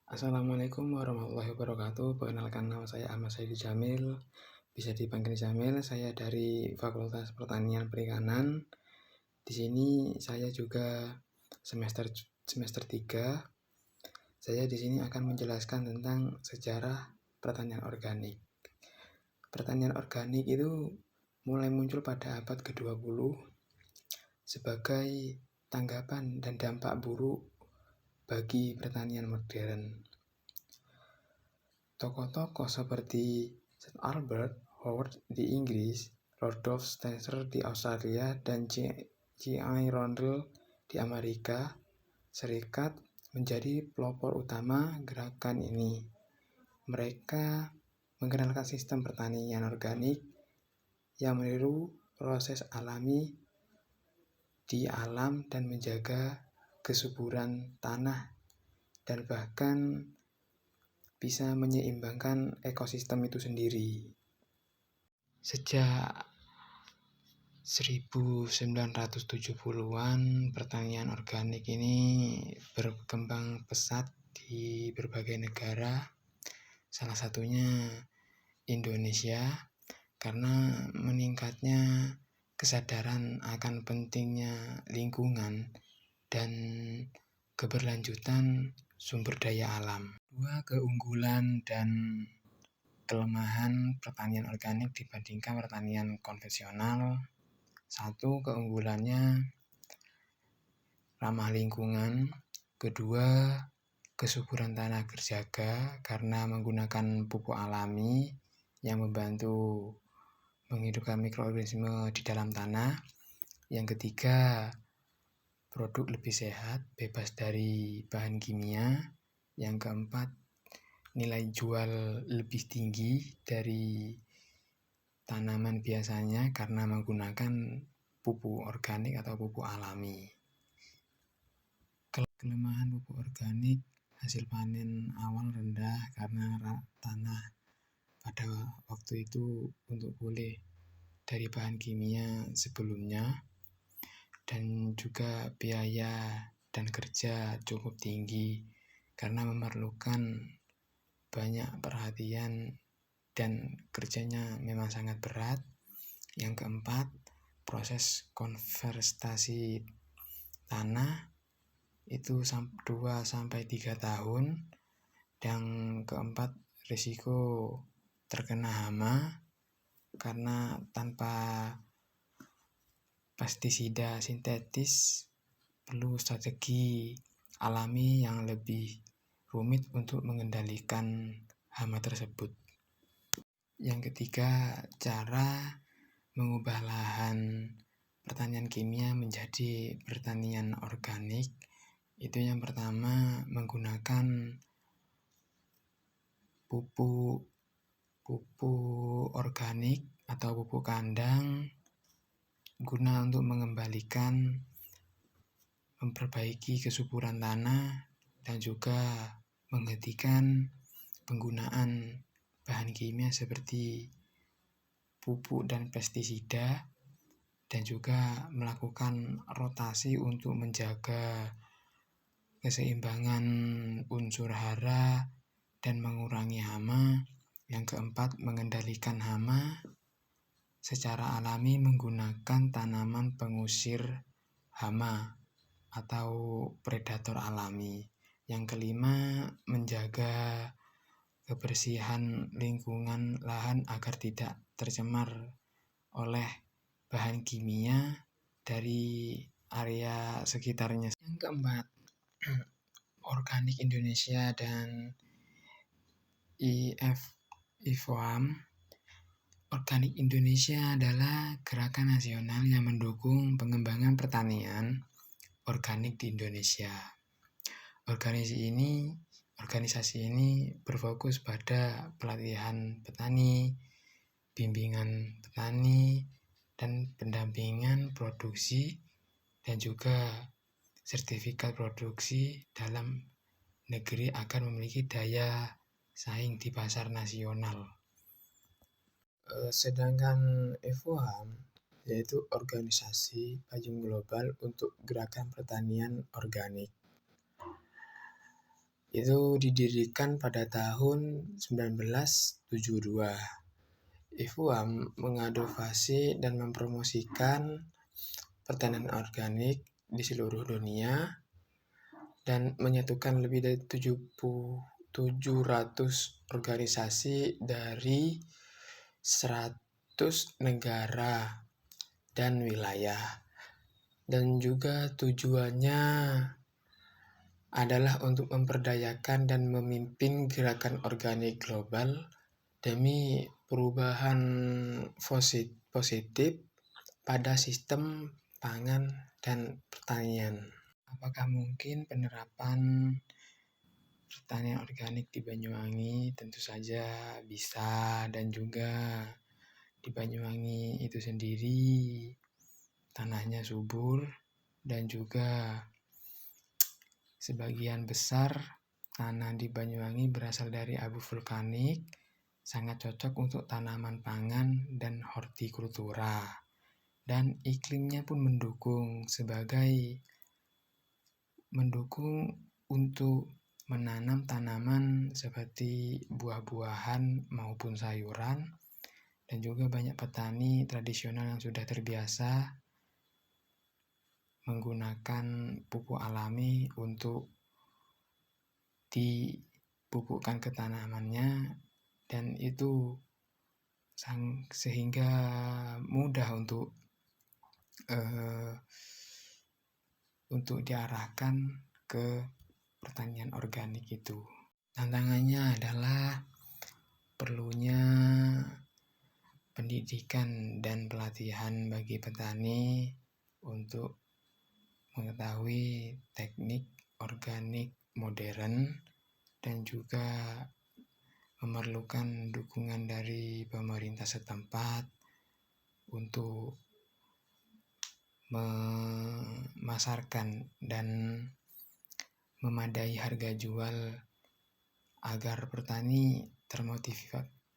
Assalamualaikum warahmatullahi wabarakatuh. Perkenalkan, nama saya Ahmad Saidi Jamil, bisa dipanggil Jamil. Saya dari Fakultas Pertanian Perikanan. Di sini saya juga semester 3. Saya di sini akan menjelaskan tentang sejarah pertanian organik. Pertanian organik itu mulai muncul pada abad ke-20 sebagai tanggapan dan dampak buruk bagi pertanian modern. Tokoh-tokoh seperti Sir Albert Howard di Inggris, Rudolf Steiner di Australia, dan J.I. Rondell di Amerika Serikat menjadi pelopor utama gerakan ini. Mereka mengenalkan sistem pertanian organik yang meniru proses alami di alam dan menjaga kesuburan tanah dan bahkan bisa menyeimbangkan ekosistem itu sendiri. Sejak 1970-an, pertanian organik ini berkembang pesat di berbagai negara, salah satunya Indonesia, karena meningkatnya kesadaran akan pentingnya lingkungan dan keberlanjutan sumber daya alam. Dua keunggulan dan kelemahan pertanian organik dibandingkan pertanian konvensional. Satu, keunggulannya ramah lingkungan. Kedua, kesuburan tanah terjaga karena menggunakan pupuk alami yang membantu menghidupkan mikroorganisme di dalam tanah. Yang ketiga, produk lebih sehat, bebas dari bahan kimia. Yang keempat, nilai jual lebih tinggi dari tanaman biasanya karena menggunakan pupuk organik atau pupuk alami. Kelemahan pupuk organik, hasil panen awal rendah karena tanah pada waktu itu untuk pulih dari bahan kimia sebelumnya, dan juga biaya dan kerja cukup tinggi karena memerlukan banyak perhatian dan kerjanya memang sangat berat. Yang keempat, proses konvertasi tanah itu 2-3 tahun. Yang keempat, risiko terkena hama karena tanpa pestisida sintetis perlu strategi alami yang lebih rumit untuk mengendalikan hama tersebut. Yang ketiga, cara mengubah lahan pertanian kimia menjadi pertanian organik. Itu yang pertama, menggunakan pupuk organik atau pupuk kandang guna untuk memperbaiki kesuburan tanah dan juga menghentikan penggunaan bahan kimia seperti pupuk dan pestisida, dan juga melakukan rotasi untuk menjaga keseimbangan unsur hara dan mengurangi hama. Yang keempat, mengendalikan hama secara alami menggunakan tanaman pengusir hama atau predator alami. Yang kelima, menjaga kebersihan lingkungan lahan agar tidak tercemar oleh bahan kimia dari area sekitarnya. Yang keempat, Organik Indonesia dan IFOAM. Organik Indonesia adalah gerakan nasional yang mendukung pengembangan pertanian organik di Indonesia. Organisasi ini berfokus pada pelatihan petani, bimbingan petani, dan pendampingan produksi, dan juga sertifikat produksi dalam negeri agar memiliki daya saing di pasar nasional. Sedangkan IFOAM yaitu organisasi payung global untuk gerakan pertanian organik. Itu didirikan pada tahun 1972. IFUAM mengadvokasi dan mempromosikan pertanian organik di seluruh dunia dan menyatukan lebih dari 700 organisasi dari 100 negara dan wilayah. Dan juga tujuannya adalah untuk memperdayakan dan memimpin gerakan organik global demi perubahan positif pada sistem pangan dan pertanian. Apakah mungkin penerapan pertanian organik di Banyuwangi? Tentu saja bisa, dan juga di Banyuwangi itu sendiri tanahnya subur dan juga sebagian besar tanah di Banyuwangi berasal dari abu vulkanik, sangat cocok untuk tanaman pangan dan hortikultura. Dan iklimnya pun mendukung untuk menanam tanaman seperti buah-buahan maupun sayuran. Dan juga banyak petani tradisional yang sudah terbiasa menggunakan pupuk alami untuk dipupukkan ke tanamannya, dan itu sehingga mudah untuk diarahkan ke pertanian organik itu. Tantangannya adalah perlunya pendidikan dan pelatihan bagi petani untuk mengetahui teknik organik modern, dan juga memerlukan dukungan dari pemerintah setempat untuk memasarkan dan memadai harga jual agar petani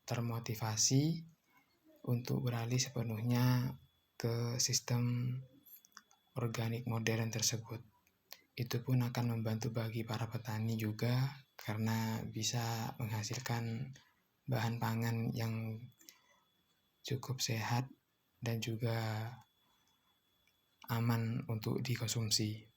termotivasi untuk beralih sepenuhnya ke sistem organik modern tersebut. Itu pun akan membantu bagi para petani juga, karena bisa menghasilkan bahan pangan yang cukup sehat dan juga aman untuk dikonsumsi.